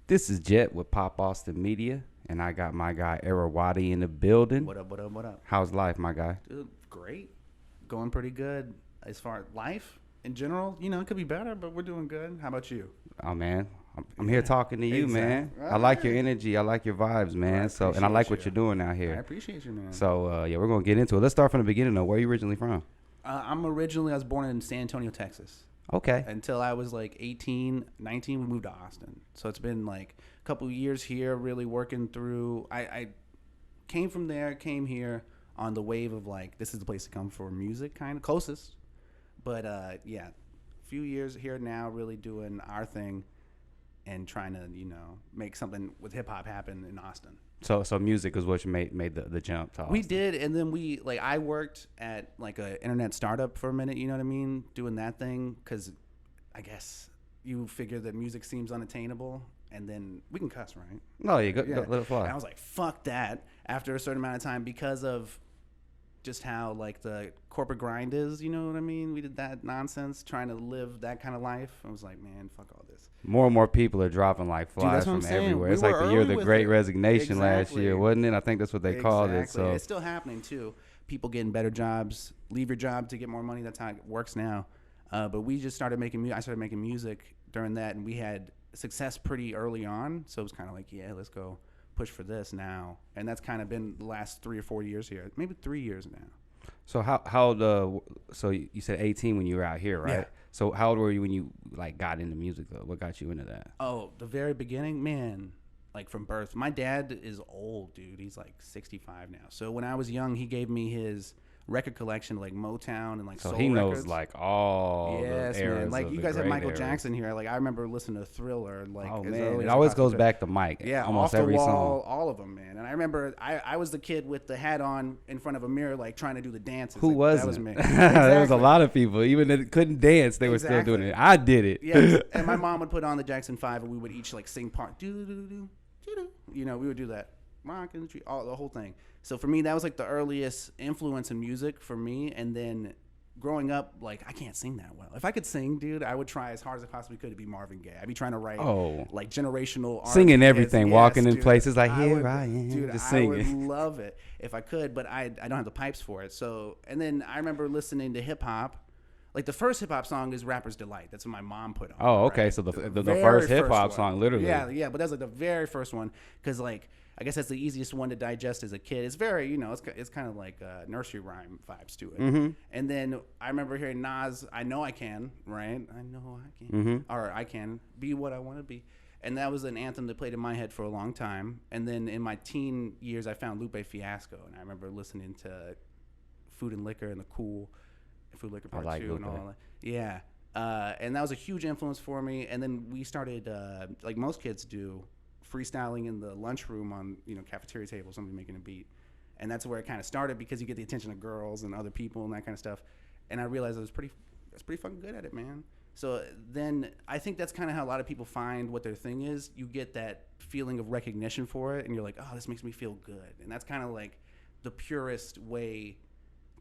This is Jet with Pop Austin Media, and I got my guy Era Wadi in the building. What up, what up, what up? How's life, my guy? Dude, great. Going pretty good as far as life in general. You know, it could be better, but we're doing good. How about you? Oh man, I'm here talking to you, man. Exactly. I like your energy. I like your vibes, man. And I like what you're doing out I here. appreciate you, man. So yeah, we're gonna get into it. Let's start from the beginning. Though, where are you originally from? I was born in San Antonio, Texas. Okay. Until I was like 18, 19, we moved to Austin. So it's been like a couple of years here, really working through. I came from there, came here on the wave of like, this is the place to come for music, kind of closest. But yeah, a few years here now, really doing our thing and trying to, make something with hip hop happen in Austin. So music is what you made the jump to Austin. We did, and then I worked at like an internet startup for a minute, you know what I mean, doing that thing, because I guess you figure that music seems unattainable, and then we can cuss, right? No, you go let it fly. And I was like, fuck that, after a certain amount of time, because of just how like the corporate grind is, you know what I mean? We did that nonsense, trying to live that kind of life. I was like, man, fuck all this. More and more people are dropping like flies from everywhere. It's like the year of the Great Resignation last year, wasn't it? I think that's what they called it. So it's still happening too. People getting better jobs, leave your job to get more money. That's how it works now. But we just started making music. I started making music during that, and we had success pretty early on. So it was kind of like, yeah, let's go push for this now. And that's kind of been the last 3 or 4 years here, maybe 3 years now. So how so you said 18 when you were out here, right? Yeah. So how old were you when you like got into music though? What got you into that? Oh, the very beginning, man, like from birth. My dad is old, dude. He's like 65 now. So when I was young, he gave me his record collection, like Motown and like so soul he knows records. like all yes, the eras man. Like of you the guys have great Michael eras. Jackson here. Like I remember listening to Thriller. Like Oh as man, early it as always possibly goes could. back to Mike. Yeah, almost off every the wall, song. all of them, man. And I remember I was the kid with the hat on in front of a mirror, like trying to do the dances. Who like, wasn't? That was me. There was a Exactly. lot of people, even that couldn't dance, they were still doing it. I did it. Yes, and my mom would put on the Jackson 5, and we would each like sing part. We would do that. Rockin' the tree, the whole thing. So for me, that was like the earliest influence in music for me. And then growing up, like I can't sing that well. If I could sing, dude, I would try as hard as I possibly could to be Marvin Gaye. I'd be trying to write like generational art. Singing everything, walking in dude, places like I am, dude, just I would singing. love it if I could, but I don't have the pipes for it. So, and then I remember listening to hip hop. Like the first hip hop song is "Rapper's Delight." That's what my mom put on. Oh, okay. Right? So the very first hip hop one. song, literally. Yeah. But that's like the very first one, because like I guess that's the easiest one to digest as a kid. It's very, it's kind of like nursery rhyme vibes to it. Mm-hmm. And then I remember hearing Nas, "I Know I Can," right? I know I can, or I can be what I want to be. And that was an anthem that played in my head for a long time. And then in my teen years, I found Lupe Fiasco, and I remember listening to Food and Liquor and the Cool. Food Liquor Part 2 and all that. Yeah. And that was a huge influence for me. And then we started, like most kids do, freestyling in the lunchroom on, cafeteria table, somebody making a beat. And that's where it kind of started, because you get the attention of girls and other people and that kind of stuff. And I realized I was pretty fucking good at it, man. So then I think that's kind of how a lot of people find what their thing is. You get that feeling of recognition for it, and you're like, oh, this makes me feel good. And that's kind of like the purest way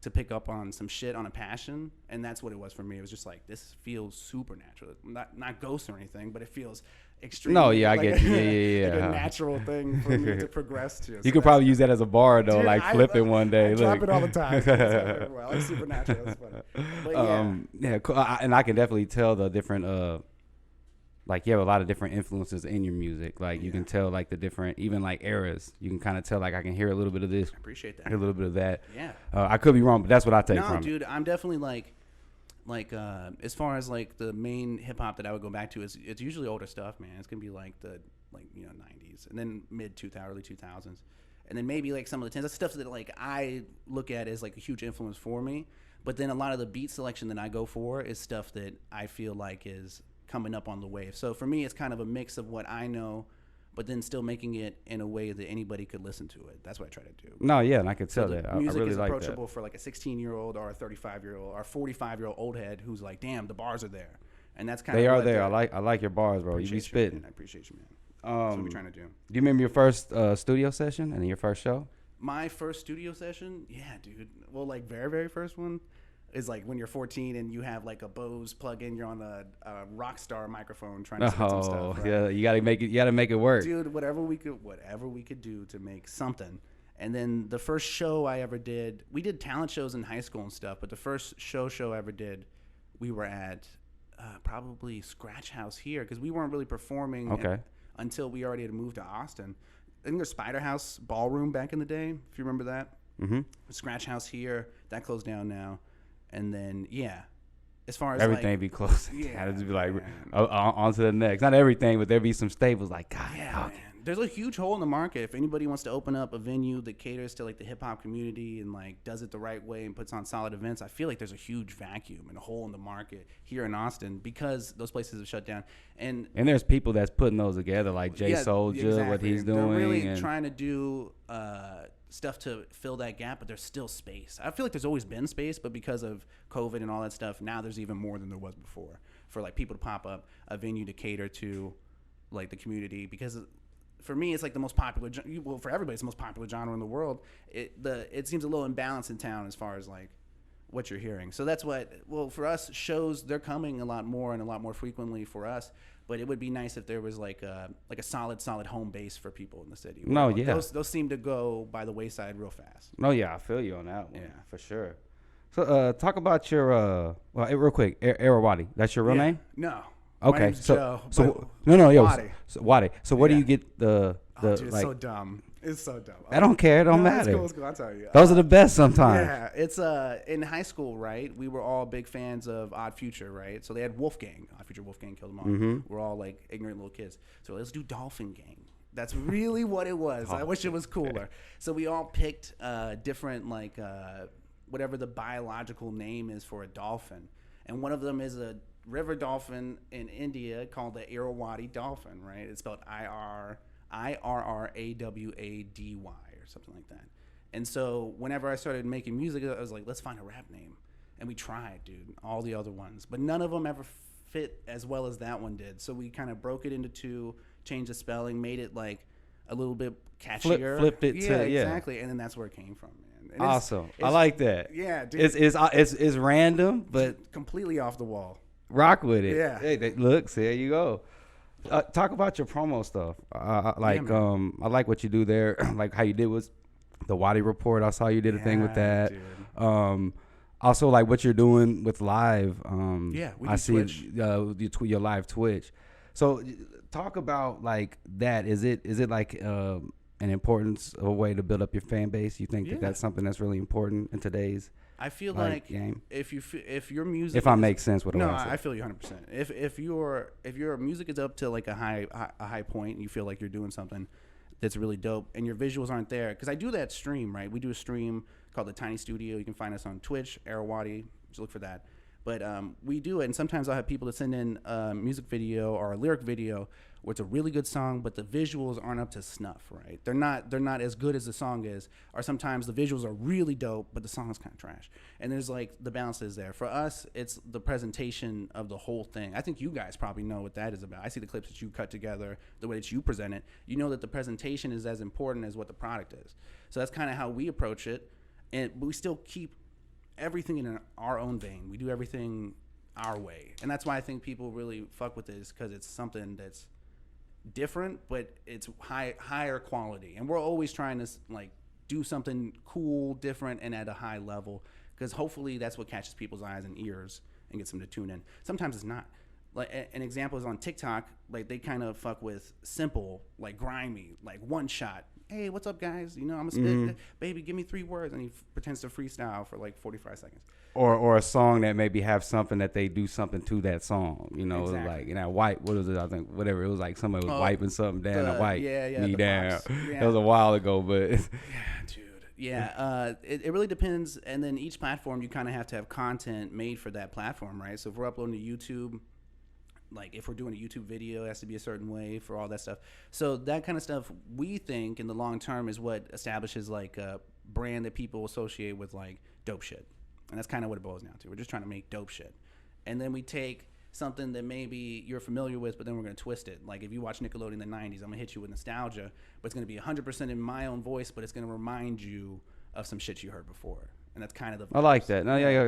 to pick up on some shit on a passion, and that's what it was for me. It was just like, this feels supernatural, not ghost or anything, but it feels extremely. No, yeah, like I get you. Yeah. like a natural thing for me to progress to. You could probably use that as a bar though, Dude, like flip it one day. I Look. drop it all the time. Well, it's supernatural. That's funny. But yeah, cool. And I can definitely tell the different like you have a lot of different influences in your music. Like you can tell like the different, even like eras. You can kind of tell, like I can hear a little bit of this, I appreciate that. hear a little bit of that. Yeah. I could be wrong, but that's what I take from No, it. dude, I'm definitely like as far as like the main hip hop that I would go back to is, it's usually older stuff, man. It's gonna be like the 90s, and then mid 2000s, early 2000s, and then maybe like some of the 10s. That's stuff that like I look at as like a huge influence for me. But then a lot of the beat selection that I go for is stuff that I feel like is coming up on the wave. So for me, it's kind of a mix of what I know, but then still making it in a way that anybody could listen to it. That's what I try to do. No, yeah, and I can tell So that. I music really is like approachable that. for like a 16-year-old or a 35-year-old or a 45-year-old old head who's like, damn, the bars are there. And that's kind of They are what there. I like your bars, bro. You be Appreciate spitting. man. I appreciate you, man. That's what we're trying to do. Do you remember your first studio session and your first show? My first studio session? Yeah, dude. Well, like very, very first one. is like when you're 14 and you have like a Bose plug-in, you're on a Rockstar microphone trying to spit some stuff. Right? Yeah, you gotta make it. You gotta make it work, dude. Whatever we could do to make something. And then the first show I ever did, we did talent shows in high school and stuff, but the first show I ever did, we were at probably Scratch House here because we weren't really performing until we already had moved to Austin. I think there's Spider House Ballroom back in the day, if you remember that. Mm-hmm. Scratch House here, that closed down now. And then, as far as everything like, be close. Yeah, just be like on to the next. Not everything, but there be some staples like God. Yeah, man. There's a huge hole in the market. If anybody wants to open up a venue that caters to like the hip hop community and like does it the right way and puts on solid events, I feel like there's a huge vacuum and a hole in the market here in Austin because those places have shut down. And there's people that's putting those together, like Jay Soulja, what he's doing. They're really trying to do stuff to fill that gap, but there's still space. I feel like there's always been space, but because of COVID and all that stuff, now there's even more than there was before for like people to pop up a venue to cater to like the community because for me, it's like the most popular. Well, for everybody, it's the most popular genre in the world. It seems a little imbalanced in town as far as like what you're hearing. So that's what. Well, for us, shows they're coming a lot more and a lot more frequently for us. But it would be nice if there was like a solid home base for people in the city. No, yeah. Those seem to go by the wayside real fast. No, yeah, I feel you on that one. Yeah, for sure. So, talk about your real quick, Era Wadi. That's your real name? No. Okay, Joe, Wadi. Wadi. So where do you get the dude, it's like? so dumb. It's so dumb. I don't care. It don't matter. It's cool. I'll tell you. Those are the best sometimes. Yeah, it's in high school, right? We were all big fans of Odd Future, right? So they had Wolfgang. Odd Future Wolfgang killed them all. Mm-hmm. We're all like ignorant little kids. So let's do Dolphin Gang. That's really what it was. I wish it was cooler. So we all picked different like whatever the biological name is for a dolphin, and one of them is a river dolphin in India called the Era Wadi dolphin, right? It's spelled IRRAWADY or something like that. And so whenever I started making music, I was like, let's find a rap name. And we tried, dude, all the other ones. But none of them ever fit as well as that one did. So we kind of broke it into two, changed the spelling, made it like a little bit catchier. Flipped it to, exactly. And then that's where it came from, man. And awesome. I like that. Yeah, dude. It's random, but completely off the wall. Rock with it. Yeah. Hey, look, there you go. Talk about your promo stuff. I like what you do there. Like how you did with the Wadi Report. I saw you did a thing with that. Dude. Also, like what you're doing with live. We I see Twitch. Your live Twitch. So talk about like that. Is it like an importance of a way to build up your fan base? You think that that's something that's really important in today's I feel like game? if your music, if I make sense with what I say. I feel you 100%. If your music is up to like a high point and you feel like you're doing something that's really dope and your visuals aren't there, because I do that stream, right? We do a stream called the Tiny Studio. You can find us on Twitch, Era Wadi. Just look for that. But we do it, and sometimes I'll have people that send in a music video or a lyric video where it's a really good song, but the visuals aren't up to snuff, right? They're not as good as the song is. Or sometimes the visuals are really dope, but the song is kind of trash. And there's like the balance is there. For us, it's the presentation of the whole thing. I think you guys probably know what that is about. I see the clips that you cut together, the way that you present it. You know that the presentation is as important as what the product is. So that's kind of how we approach it, but we still keep everything in our own vein. We do everything our way, and that's why I think people really fuck with it, is because it's something that's different, but it's higher quality, and we're always trying to like do something cool, different, and at a high level, because hopefully that's what catches people's eyes and ears and gets them to tune in. Sometimes it's not. Like an example is on TikTok, like they kind of fuck with simple, like grimy, like one shot. Hey, what's up, guys? You know, I'm a spit, baby, give me 3 words, and he pretends to freestyle for like 45 seconds. Or a song that maybe have something that they do something to that song, you know, exactly. Like wipe. What was it? I think whatever it was, like somebody was wiping something down. A wipe me down. Yeah. That was a while ago, but yeah, dude. Yeah, it really depends, and then each platform you kind of have to have content made for that platform, right? So if we're uploading to YouTube, like if we're doing a YouTube video, it has to be a certain way for all that stuff. So that kind of stuff, we think in the long term is what establishes like a brand that people associate with like dope shit. And that's kind of what it boils down to. We're just trying to make dope shit. And then we take something that maybe you're familiar with, but then we're going to twist it. Like if you watch Nickelodeon in the 90s, I'm going to hit you with nostalgia, but it's going to be 100% in my own voice, but it's going to remind you of some shit you heard before. and that's kind of the. I like that. No, yeah,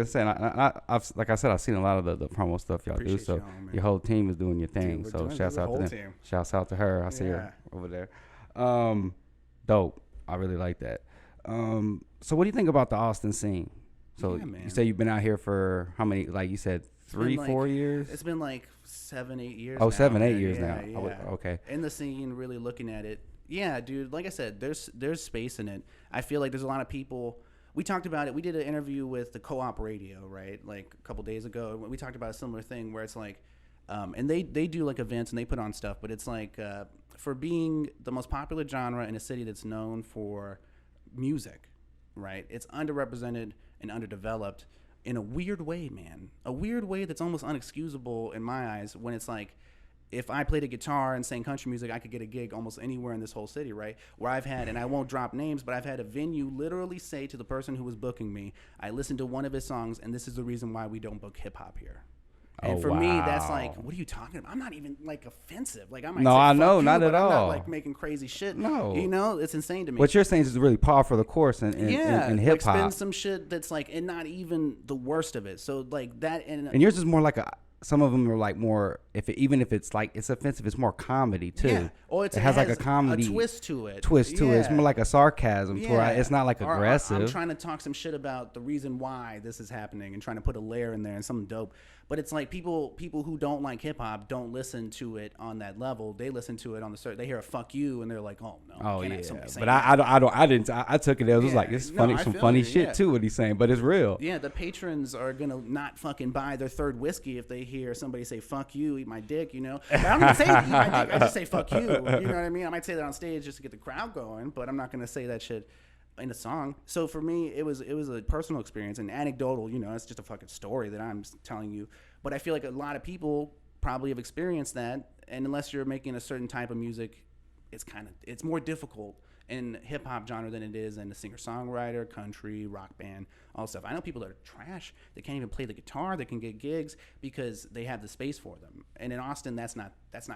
like I said, I've seen a lot of the promo stuff y'all do. So your whole team is doing your thing. Dude, so shouts out to them. Team. Shouts out to her. I see her over there. Dope. I really like that. So what do you think about the Austin scene? So you say you've been out here for how many? Like you said, 3-4 years. It's been like 7-8 years. Oh, now, 7-8 years now. Yeah. Okay. In the scene, really looking at it. Yeah, dude. Like I said, there's space in it. I feel like there's a lot of people. We talked about it. We did an interview with the Co-op Radio, right? Like a couple days ago. We talked about a similar thing where it's like, and they do like events and they put on stuff, but it's like for being the most popular genre in a city that's known for music, right? It's underrepresented and underdeveloped in a weird way, man. A weird way that's almost unexcusable in my eyes when it's like, if I played a guitar and sang country music, I could get a gig almost anywhere in this whole city, right? Where I've had, and I won't drop names, but I've had a venue literally say to the person who was booking me, I listened to one of his songs, and this is the reason why we don't book hip-hop here. And for me, that's like, what are you talking about? I'm not even like offensive. Like I might say, I know, you, not at all. I'm not like making crazy shit. No, you know, it's insane to me. What you're saying is really par for the course in hip hop. Like spin some shit that's like, and not even the worst of it. So like that, and yours is more like a. Some of them are like more, even if it's like it's offensive, it's more comedy too. Yeah. Or it has like a comedy twist to it. It's more like a sarcasm to it. It's not like aggressive. I'm trying to talk some shit about the reason why this is happening and trying to put a layer in there and something dope. But it's like people who don't like hip hop don't listen to it on that level. They listen to it on the certain. They hear a "fuck you" and they're like, "Oh no!" Oh yeah. But I didn't. I took it as it was like it's funny, some funny shit too. What he's saying, but it's real. Yeah, the patrons are gonna not fucking buy their third whiskey if they hear somebody say "fuck you," eat my dick. You know, but I don't even say eat my dick. I just say "fuck you." You know what I mean? I might say that on stage just to get the crowd going, but I'm not gonna say that shit in a song. So for me, it was a personal experience and anecdotal. You know, it's just a fucking story that I'm telling you. But I feel like a lot of people probably have experienced that, and unless you're making a certain type of music, it's more difficult in hip hop genre than it is in a singer songwriter, country, rock band, all stuff. I know people that are trash. They can't even play the guitar. They can get gigs because they have the space for them. And in Austin, that's not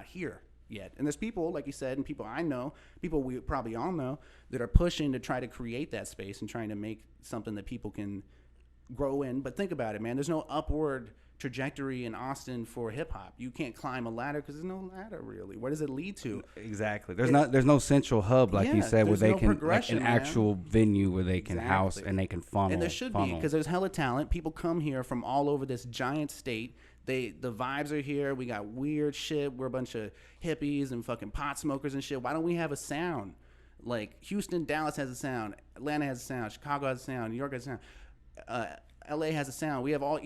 here yet. And there's people, like you said, and people I know, people we probably all know, that are pushing to try to create that space and trying to make something that people can grow in. But think about it, man. There's no upward trajectory in Austin for hip hop. You can't climb a ladder because there's no ladder really. What does it lead to? Exactly. There's no central hub like you said where they can like an actual venue where they can house and they can funnel. And there should be because there's hella talent. People come here from all over this giant state. The vibes are here. We got weird shit. We're a bunch of hippies and fucking pot smokers and shit. Why don't we have a sound? Like Houston, Dallas has a sound. Atlanta has a sound. Chicago has a sound. New York has a sound. LA has a sound. We have all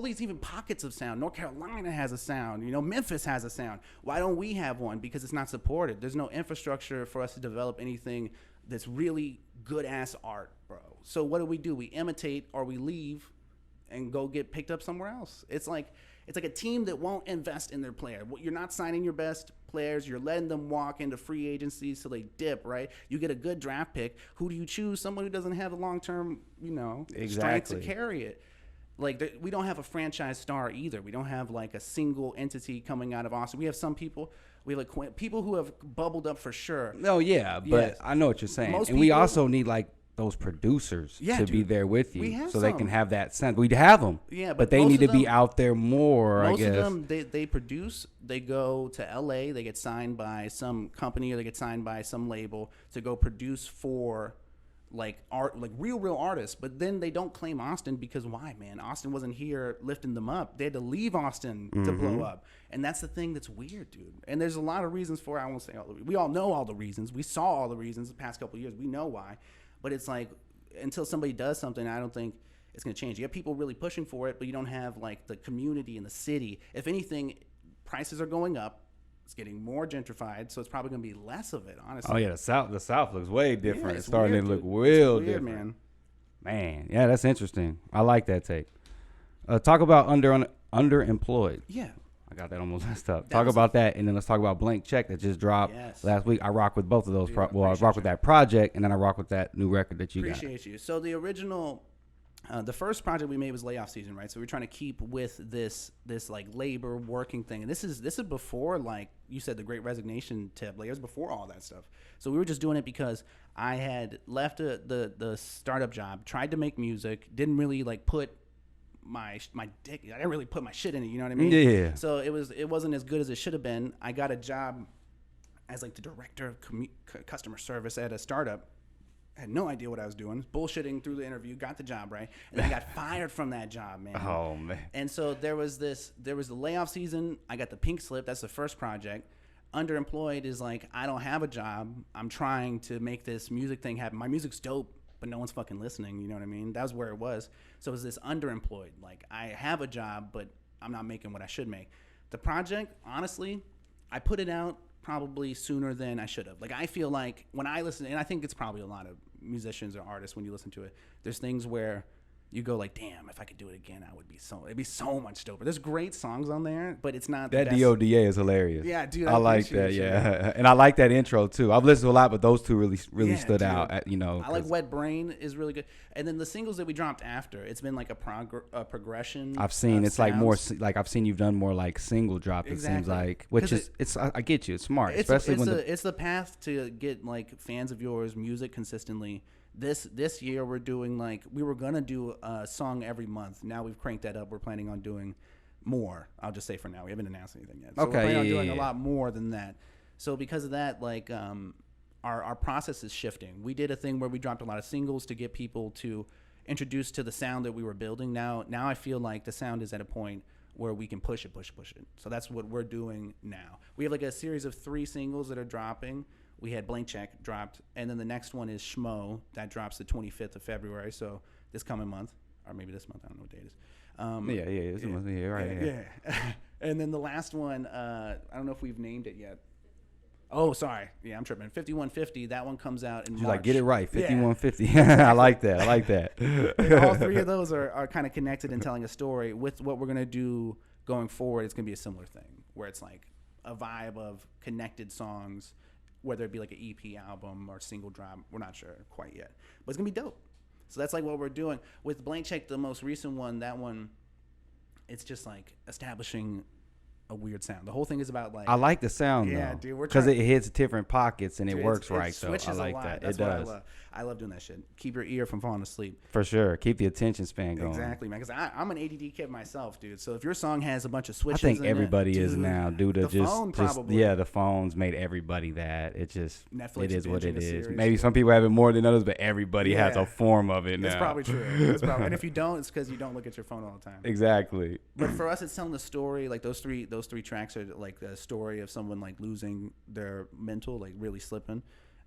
these even pockets of sound. North Carolina has a sound. You know, Memphis has a sound. Why don't we have one? Because it's not supported. There's no infrastructure for us to develop anything that's really good ass art, bro. So what do? We imitate or we leave and go get picked up somewhere else. It's like a team that won't invest in their player. You're not signing your best players. You're letting them walk into free agencies so they dip, right? You get a good draft pick. Who do you choose? Someone who doesn't have the long-term, strength to carry it. Like, we don't have a franchise star either. We don't have, like, a single entity coming out of Austin. We have some people. We have, like, people who have bubbled up for sure. No, yeah, but yes. I know what you're saying. And we also need, like, those producers to be there with you so they can have that sense. We'd have them. Yeah, but they need to be out there more, I guess. Most of them, they produce. They go to L.A. They get signed by some company or they get signed by some label to go produce for like art, like real artists, but then they don't claim Austin because why, man? Austin wasn't here lifting them up. They had to leave Austin to blow up, and that's the thing that's weird, dude. And there's a lot of reasons for it. I won't say all the. We all know all the reasons. We saw all the reasons the past couple of years. We know why, but it's like until somebody does something, I don't think it's gonna change. You have people really pushing for it, but you don't have like the community in the city. If anything, prices are going up. It's getting more gentrified, so it's probably going to be less of it, honestly. Oh, yeah, the South looks way different. Yeah, it's starting to look real different. Man, yeah, that's interesting. I like that take. Talk about Underemployed. Yeah. I got that almost messed up. Talk about that, and then let's talk about Blank Check that just dropped last week. I rock with both of those. I rock with that project, and then I rock with that new record that you got. Appreciate you. So the original The first project we made was Layoff season, right? So we're trying to keep with this like labor working thing, and this is before, like you said, the Great Resignation tip. Like it was before all that stuff. So we were just doing it because I had left the startup job, tried to make music, didn't really like put my dick. I didn't really put my shit in it. You know what I mean? Yeah. So it wasn't as good as it should have been. I got a job as like the director of customer service at a startup. I had no idea what I was doing. Bullshitting through the interview, got the job, right? And I got fired from that job, man. Oh, man. And so there was the layoff season. I got the pink slip. That's the first project. Underemployed is like, I don't have a job. I'm trying to make this music thing happen. My music's dope, but no one's fucking listening. You know what I mean? That was where it was. So it was this underemployed. Like, I have a job, but I'm not making what I should make. The project, honestly, I put it out probably sooner than I should have. Like, I feel like when I listen, and I think it's probably a lot of musicians or artists when you listen to it, there's things where you go like, damn, if I could do it again, it'd be so much doper. There's great songs on there, but it's not that DODA is hilarious. Yeah, dude, I like that. Yeah, and I like that intro too. I've listened to a lot, but those two really stood dude. out. I like Wet Brain is really good, and then the singles that we dropped after, it's been like a progression. I've seen it's sounds. like more like I've seen you've done more like single drop. Exactly. It seems like, which is I get you. It's smart, especially when it's the path to get like fans of yours music consistently. This year we're doing like, we were gonna do a song every month. Now we've cranked that up. We're planning on doing more. I'll just say for now, we haven't announced anything yet. So okay, we're planning on doing a lot more than that. So because of that, like our process is shifting. We did a thing where we dropped a lot of singles to get people to introduce to the sound that we were building. Now I feel like the sound is at a point where we can push it. So that's what we're doing now. We have like a series of 3 singles that are dropping. We had Blank Check dropped, and then the next one is Schmo. That drops the 25th of February, so this coming month, or maybe this month, I don't know what day it is. Yeah. And then the last one, I don't know if we've named it yet. Oh, sorry. Yeah, I'm tripping. 5150, that one comes out in March. Like, get it right, 5150. Yeah. I like that. And all 3 of those are kind of connected and telling a story. With what we're going to do going forward, it's going to be a similar thing, where it's like a vibe of connected songs, whether it be like an EP album or single drop. We're not sure quite yet, but it's gonna be dope. So that's like what we're doing with Blank Check, the most recent one. That one, it's just like establishing a weird sound. The whole thing is about like, I like the sound, though, dude, because it hits different pockets and it works it right. So I like that. That's it does. I love doing that shit. Keep your ear from falling asleep. For sure. Keep the attention span going. Exactly, man. Because I'm an ADD kid myself, dude. So if your song has a bunch of switches, I think everybody is now due to the phone probably. Yeah, the phones made everybody that. It just Netflix it is what it is. Series. Maybe some people have it more than others, but everybody has a form of it now. It's probably true. And if you don't, it's because you don't look at your phone all the time. Exactly. But for us, it's telling the story. Like those three tracks are like the story of someone like losing their mental, like really slipping.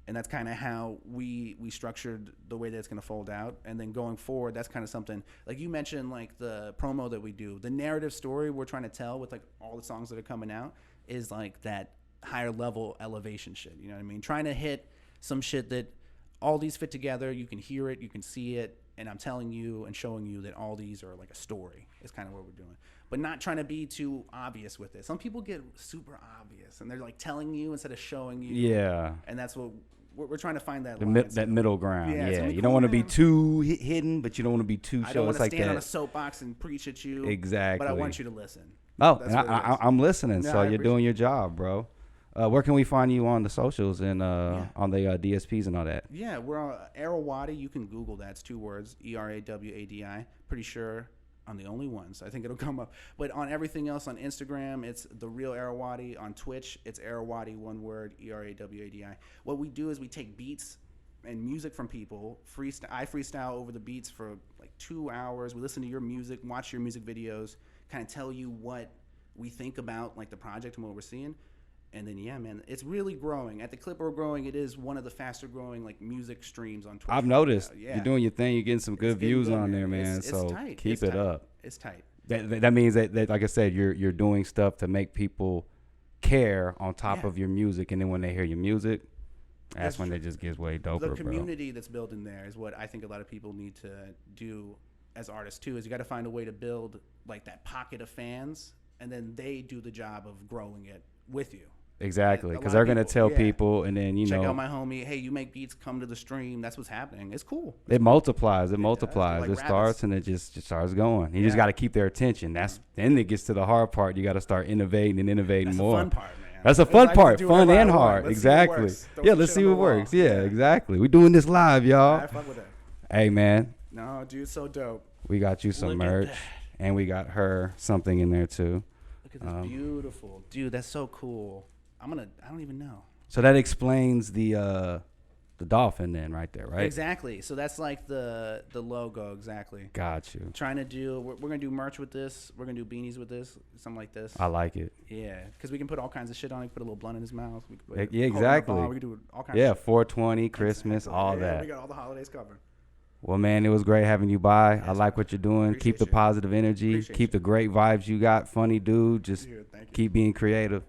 And that's kind of how we structured the way that it's going to fold out. And then going forward, that's kind of something, like you mentioned, like the promo that we do, the narrative story we're trying to tell with like all the songs that are coming out is like that higher level elevation shit. You know what I mean? Trying to hit some shit that all these fit together. You can hear it, you can see it. And I'm telling you and showing you that all these are like a story is kind of what we're doing. But not trying to be too obvious with it. Some people get super obvious and they're like telling you instead of showing you. Yeah. And that's what we're trying to find that that middle ground. Yeah. You don't cool, want to be too hidden, but you don't want to be too show. I don't want it's to like stand that. on a soapbox and preach at you. Exactly. But I want you to listen. Oh, and I'm listening. Yeah, so you're doing your job, bro. Where can we find you on the socials and on the DSPs and all that? Yeah, we're on Era Wadi. You can Google that. It's 2 words, ERAWADI. Pretty sure I'm the only one, so I think it'll come up. But on everything else, on Instagram, it's The Real Era Wadi. On Twitch, it's Era Wadi, 1 word, ERAWADI. What we do is we take beats and music from people. I freestyle over the beats for like 2 hours. We listen to your music, watch your music videos, kind of tell you what we think about like the project and what we're seeing. And then, yeah, man, it's really growing. At the clip we're growing, it is one of the faster growing like music streams on Twitch. I've noticed. You're doing your thing. You're getting some good views on there, man. It's so tight. Keep it up. It's tight. That means that, like I said, you're doing stuff to make people care on top of your music. And then when they hear your music, that's when it just gets way doper, The community that's building there is what I think a lot of people need to do as artists, too, is you got to find a way to build like that pocket of fans, and then they do the job of growing it with you. Exactly, because they're gonna tell people, and then check out my homie. Hey, you make beats, come to the stream. That's what's happening. It's cool. It multiplies. It multiplies. Like it starts and it just starts going. You just got to keep their attention. Then it gets to the hard part. You got to start innovating and innovating more. That's the fun part, man. That's the fun part. Fun and hard. Exactly. Yeah, let's see what works. Yeah, exactly. We doing this live, y'all. I fuck with that. Hey, man. No, dude, so dope. We got you some merch, and we got her something in there too. Look at this beautiful, dude. That's so cool. I don't even know. So that explains the dolphin then right there, right? Exactly. So that's like the logo, exactly. Got you. Trying to do, we're going to do merch with this. We're going to do beanies with this, something like this. I like it. Yeah, because we can put all kinds of shit on it. We can put a little blunt in his mouth. We can put exactly. We can do all kinds of shit. 420, Christmas, all that. We got all the holidays covered. Well, man, it was great having you by. Yes, I like what you're doing. Keep the positive energy. Keep the great vibes you got. Funny dude. Just keep being creative.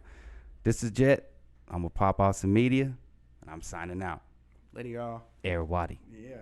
This is Jet. I'm going to pop out some media, and I'm signing out. Later, y'all. Era Wadi. Yeah.